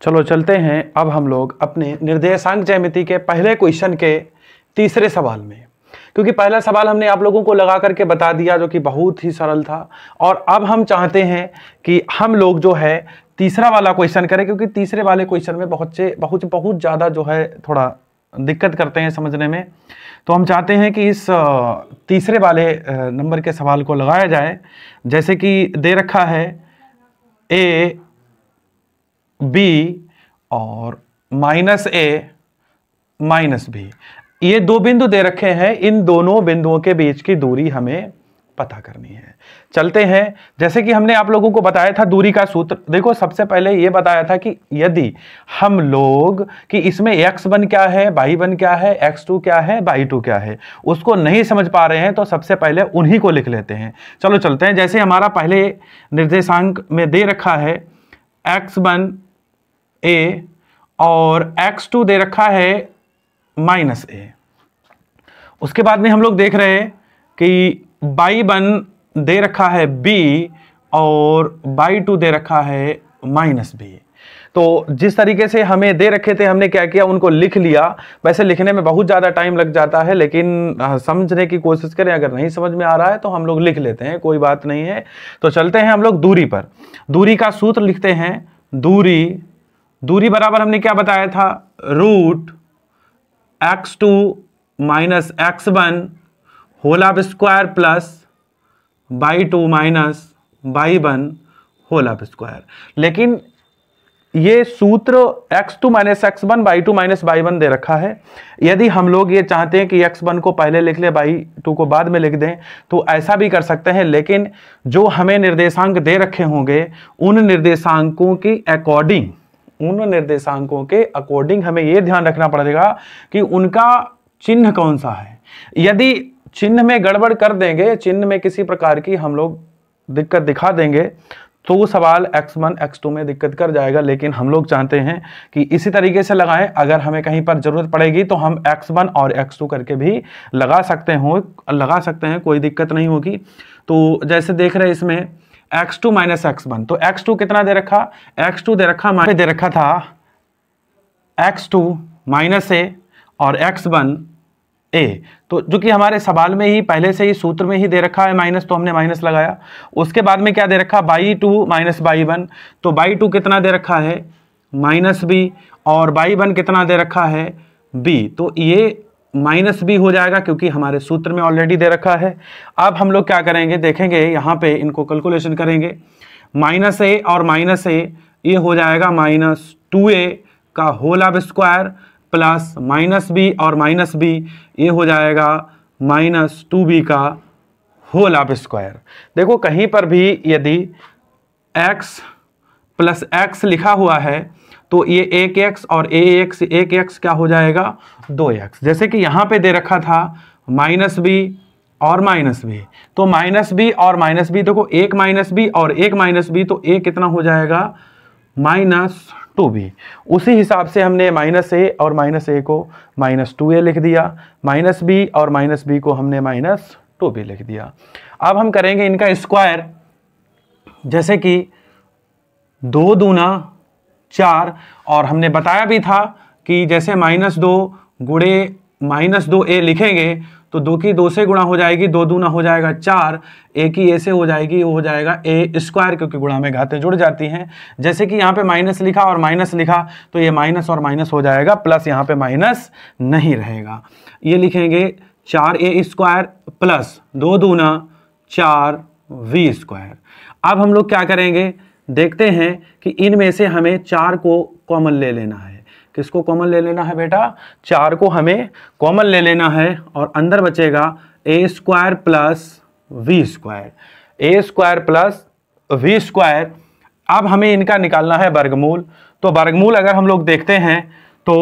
चलो चलते हैं अब हम लोग अपने निर्देशांक ज्यामिति के पहले क्वेश्चन के तीसरे सवाल में, क्योंकि पहला सवाल हमने आप लोगों को लगा करके बता दिया जो कि बहुत ही सरल था। और अब हम चाहते हैं कि हम लोग जो है तीसरा वाला क्वेश्चन करें, क्योंकि तीसरे वाले क्वेश्चन में बहुत ज़्यादा जो है थोड़ा दिक्कत करते हैं समझने में। तो हम चाहते हैं कि इस तीसरे वाले नंबर के सवाल को लगाया जाए। जैसे कि दे रखा है ए बी और माइनस ए माइनस बी, ये दो बिंदु दे रखे हैं। इन दोनों बिंदुओं के बीच की दूरी हमें पता करनी है। चलते हैं, जैसे कि हमने आप लोगों को बताया था दूरी का सूत्र। देखो सबसे पहले ये बताया था कि यदि हम लोग कि इसमें x1 क्या है, y1 क्या है, x2 क्या है, y2 क्या है, उसको नहीं समझ पा रहे हैं तो सबसे पहले उन्हीं को लिख लेते हैं। चलो चलते हैं। जैसे हमारा पहले निर्देशांक में दे रखा है x1 a और x2 दे रखा है माइनस ए। उसके बाद में हम लोग देख रहे हैं कि y1 दे रखा है b और y2 दे रखा है माइनस b। तो जिस तरीके से हमें दे रखे थे हमने क्या किया, उनको लिख लिया। वैसे लिखने में बहुत ज़्यादा टाइम लग जाता है, लेकिन समझने की कोशिश करें। अगर नहीं समझ में आ रहा है तो हम लोग लिख लेते हैं, कोई बात नहीं है। तो चलते हैं हम लोग दूरी पर। दूरी का सूत्र लिखते हैं। दूरी बराबर हमने क्या बताया था, root x2 minus x1 whole of square plus y2 minus y1 whole of square. लेकिन ये सूत्र x2 minus x1 y2 minus y1 दे रखा है। यदि हम लोग ये चाहते हैं कि x1 को पहले लिख ले, y2 को बाद में लिख दें, तो ऐसा भी कर सकते हैं। लेकिन जो हमें निर्देशांक दे रखे होंगे उन निर्देशांकों के अकॉर्डिंग हमें यह ध्यान रखना पड़ेगा कि उनका चिन्ह कौन सा है। यदि चिन्ह में गड़बड़ कर देंगे, चिन्ह में किसी प्रकार की हम लोग दिक्कत दिखा देंगे, तो वो सवाल x1 x2 में दिक्कत कर जाएगा। लेकिन हम लोग चाहते हैं कि इसी तरीके से लगाएं। अगर हमें कहीं पर जरूरत पड़ेगी तो हम x1 और x2 करके भी लगा सकते हैं, कोई दिक्कत नहीं होगी। तो जैसे देख रहे हैं इसमें x2 माइनस x1, तो x2 कितना दे रखा, x2 दे रखा था x2 माइनस ए और x1 ए। तो जो कि हमारे सवाल में ही पहले से ही सूत्र में ही दे रखा है माइनस, तो हमने माइनस लगाया। उसके बाद में क्या दे रखा, y2 माइनस y1, तो y2 कितना दे रखा है माइनस b और y1 कितना दे रखा है b। तो ये माइनस b हो जाएगा क्योंकि हमारे सूत्र में ऑलरेडी दे रखा है। अब हम लोग क्या करेंगे, देखेंगे यहाँ पे इनको कैलकुलेशन करेंगे। माइनस ए और माइनस ए ये हो जाएगा माइनस 2a का whole of square plus minus B और माइनस बी ये हो जाएगा माइनस 2b का होल ऑफ स्क्वायर। देखो कहीं पर भी यदि x प्लस x लिखा हुआ है तो ये 1x और 1x क्या हो जाएगा 2x। जैसे कि यहाँ पे दे रखा था माइनस बी और माइनस बी, तो माइनस बी और माइनस बी, देखो एक माइनस बी और एक माइनस बी, तो a कितना हो जाएगा माइनस 2b। उसी हिसाब से हमने माइनस ए और माइनस ए को माइनस 2a लिख दिया, माइनस b और माइनस b को हमने माइनस 2b लिख दिया। अब हम करेंगे इनका स्क्वायर। जैसे कि 2 दूना 4, और हमने बताया भी था कि जैसे माइनस 2 गुणे माइनस 2a लिखेंगे तो 2 की 2 से गुणा हो जाएगी, 2 दूना हो जाएगा 4, a की a से हो जाएगी, वो हो जाएगा a स्क्वायर, क्योंकि गुणा में घातें जुड़ जाती हैं। जैसे कि यहाँ पे माइनस लिखा और माइनस लिखा तो ये माइनस और माइनस हो जाएगा, प्लस यहाँ पे माइनस नहीं रहेगा। ये लिखेंगे 4a स्क्वायर प्लस 2 दूना 4v स्क्वायर। अब हम लोग क्या करेंगे, देखते हैं कि इनमें से हमें 4 को कॉमन ले लेना है। किसको कॉमन ले लेना है बेटा, 4 को हमें कॉमन ले लेना है, और अंदर बचेगा a square plus v square, a square plus v square. अब हमें इनका निकालना है वर्गमूल। तो वर्गमूल अगर हम लोग देखते हैं तो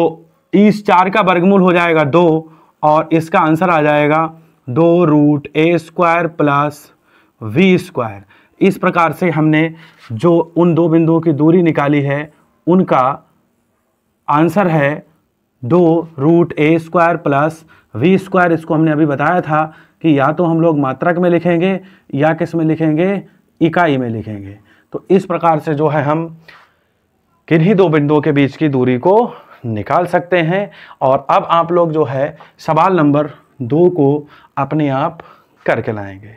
इस 4 का वर्गमूल हो जाएगा 2, और इसका आंसर आ जाएगा 2 root a square plus v square. इस प्रकार से हमने जो उन दो बिंदुओं की दूरी निकाली है उनका आंसर है 2 root a square plus v square. इसको हमने अभी बताया था कि या तो हम लोग मात्रक में लिखेंगे या किस में लिखेंगे, इकाई में लिखेंगे। तो इस प्रकार से जो है हम किन्हीं दो बिंदुओं के बीच की दूरी को निकाल सकते हैं। और अब आप लोग जो है सवाल नंबर 2 को अपने आप करके लाएंगे।